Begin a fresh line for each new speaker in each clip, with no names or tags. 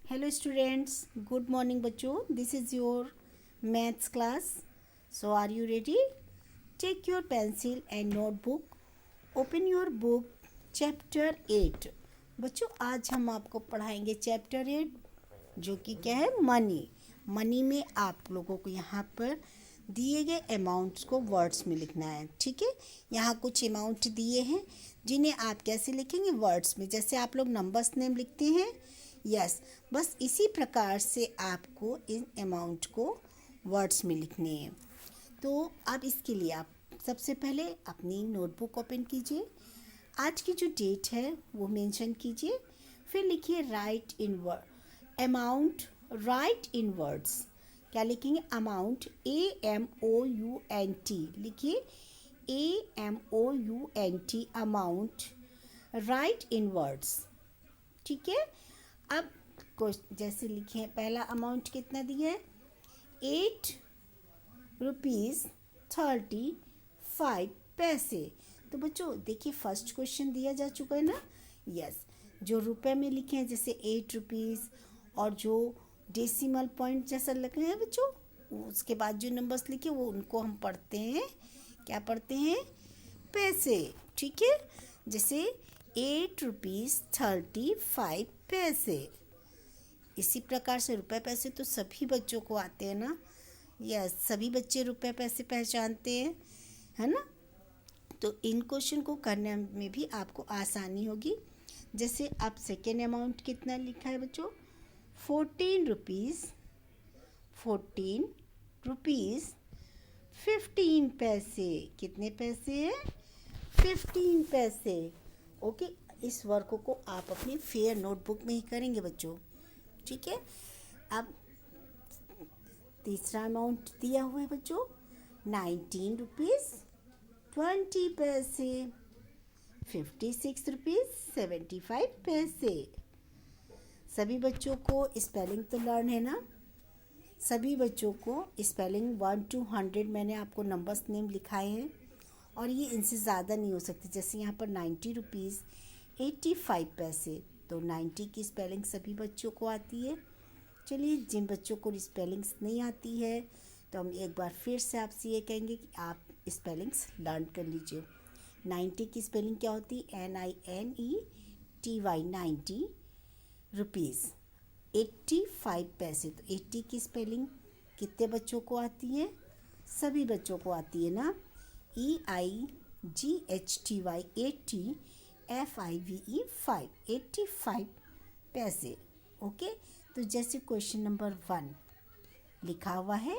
Hello students, good morning बच्चों. This is your maths class. So are you ready? Take your pencil and notebook. Open your book chapter 8. बच्चों आज हम आपको पढ़ाएंगे chapter 8 जो कि क्या है मनी. मनी में आप लोगों को यहाँ पर दिए गए अमाउंट्स को वर्ड्स में लिखना है. ठीक है, यहाँ कुछ अमाउंट दिए हैं जिन्हें आप कैसे लिखेंगे वर्ड्स में, जैसे आप लोग नंबर्स नेम लिखते हैं. यस, बस इसी प्रकार से आपको इन अमाउंट को वर्ड्स में लिखने हैं. तो अब इसके लिए आप सबसे पहले अपनी नोटबुक ओपन कीजिए. आज की जो डेट है वो मेंशन कीजिए. फिर लिखिए राइट इन वर्ड अमाउंट. राइट इन वर्ड्स क्या लिखेंगे? अमाउंट AMOUNT लिखिए. AMOUNT amount. राइट इन वर्ड्स. ठीक है, अब जैसे लिखे पहला अमाउंट कितना दिया है? 8 रुपीज़ 35 पैसे. तो बच्चों देखिए फर्स्ट क्वेश्चन दिया जा चुका है ना. यस, जो रुपए में लिखे हैं जैसे 8 रुपीज़ और जो डेसिमल पॉइंट जैसा लिखे हैं बच्चों, उसके बाद जो नंबर्स लिखे वो उनको हम पढ़ते हैं, क्या पढ़ते हैं? पैसे. ठीक है, जैसे 8 रुपीज़ 35 पैसे. इसी प्रकार से रुपए पैसे तो सभी बच्चों को आते हैं ना. यस, सभी बच्चे रुपए पैसे पहचानते हैं, है ना. तो इन क्वेश्चन को करने में भी आपको आसानी होगी. जैसे आप सेकेंड अमाउंट कितना लिखा है बच्चों? 14 रुपीज़ 15 पैसे. कितने पैसे हैं? 15 पैसे. ओके, इस वर्क को आप अपनी फेयर नोटबुक में ही करेंगे बच्चों. ठीक है, अब तीसरा अमाउंट दिया हुआ है बच्चों 19 रुपीज़ 20 पैसे. 56 रुपीज़ 75 पैसे. सभी बच्चों को स्पेलिंग तो लर्न है ना. सभी बच्चों को स्पेलिंग 1 to 100 मैंने आपको नंबर्स नेम लिखाए हैं और ये इनसे ज़्यादा नहीं हो सकती. जैसे यहाँ पर 90 रुपीज़ 85 पैसे. तो 90 की स्पेलिंग सभी बच्चों को आती है. चलिए, जिन बच्चों को स्पेलिंग्स नहीं आती है तो हम एक बार फिर से आपसे ये कहेंगे कि आप स्पेलिंग्स लर्न कर लीजिए. 90 की स्पेलिंग क्या होती है? NINETY 90 रुपीज़ 85 पैसे. तो 80 की स्पेलिंग कितने बच्चों को आती है? सभी बच्चों को आती है ना. EIGHTY 80 FIVE 5 85 पैसे. ओके, तो जैसे क्वेश्चन नंबर 1 लिखा हुआ है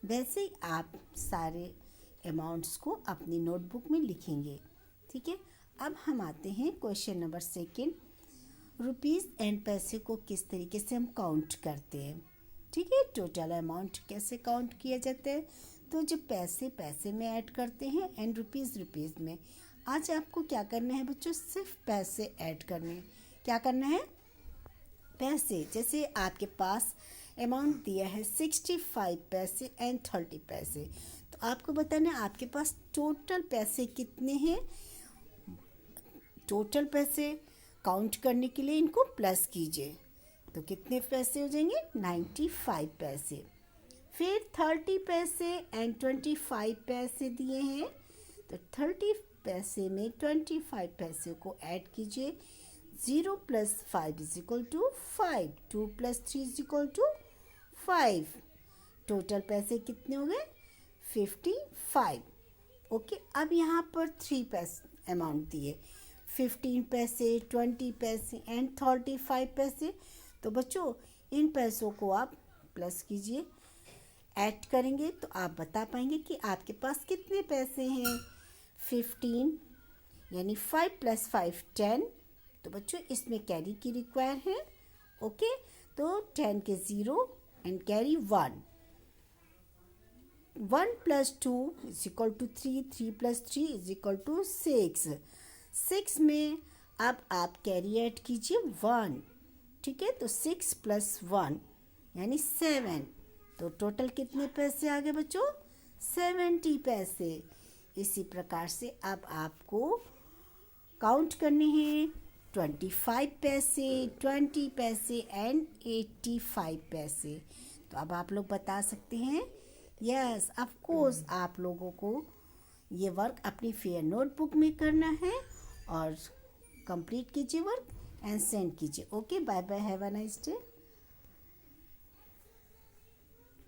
वैसे ही आप सारे अमाउंट्स को अपनी नोटबुक में लिखेंगे. ठीक है, अब हम आते हैं क्वेश्चन नंबर 2. रुपीज़ एंड पैसे को किस तरीके से हम काउंट करते हैं. ठीक है, टोटल अमाउंट कैसे काउंट किया जाता है. तो जब पैसे पैसे में ऐड करते हैं एंड रुपीज़ रुपीज़ में. आज आपको क्या करना है बच्चों? सिर्फ पैसे ऐड करने हैं. क्या करना है? पैसे. जैसे आपके पास अमाउंट दिया है 65 पैसे एंड 30 पैसे. तो आपको बताना है आपके पास टोटल पैसे कितने हैं. टोटल पैसे काउंट करने के लिए इनको प्लस कीजिए. तो कितने पैसे हो जाएंगे? 95 पैसे. फिर 30 पैसे एंड 25 पैसे दिए हैं. तो 30 पैसे में 25 पैसे को ऐड कीजिए. 0 + 5 = 5. 2 + 3 = 5. टोटल पैसे कितने हो गए? 55. ओके, अब यहाँ पर 3 पैसे अमाउंट दिए, 15 पैसे 20 पैसे एंड 35 पैसे. तो बच्चों इन पैसों को आप प्लस कीजिए, ऐड करेंगे तो आप बता पाएंगे कि आपके पास कितने पैसे हैं. 15 यानी 5 + 5 10. तो बच्चों इसमें कैरी की रिक्वायर है. ओके, तो 10 के 0 एंड कैरी 1. 1 + 2 = 3. 3 + 3 = 6. 6 में अब आप कैरी ऐड कीजिए 1. ठीक है, तो 6 + 1 यानी 7. तो टोटल कितने पैसे आ गए बच्चों? 70 पैसे. इसी प्रकार से अब आपको काउंट करने हैं 25 पैसे, 20 पैसे एंड 85 पैसे। तो अब आप लोग बता सकते हैं। यस, ऑफ कोर्स आप लोगों को ये वर्क अपनी फेयर नोटबुक में करना है और कंप्लीट कीजिए वर्क एंड सेंड कीजिए। Okay, bye bye, have a nice day.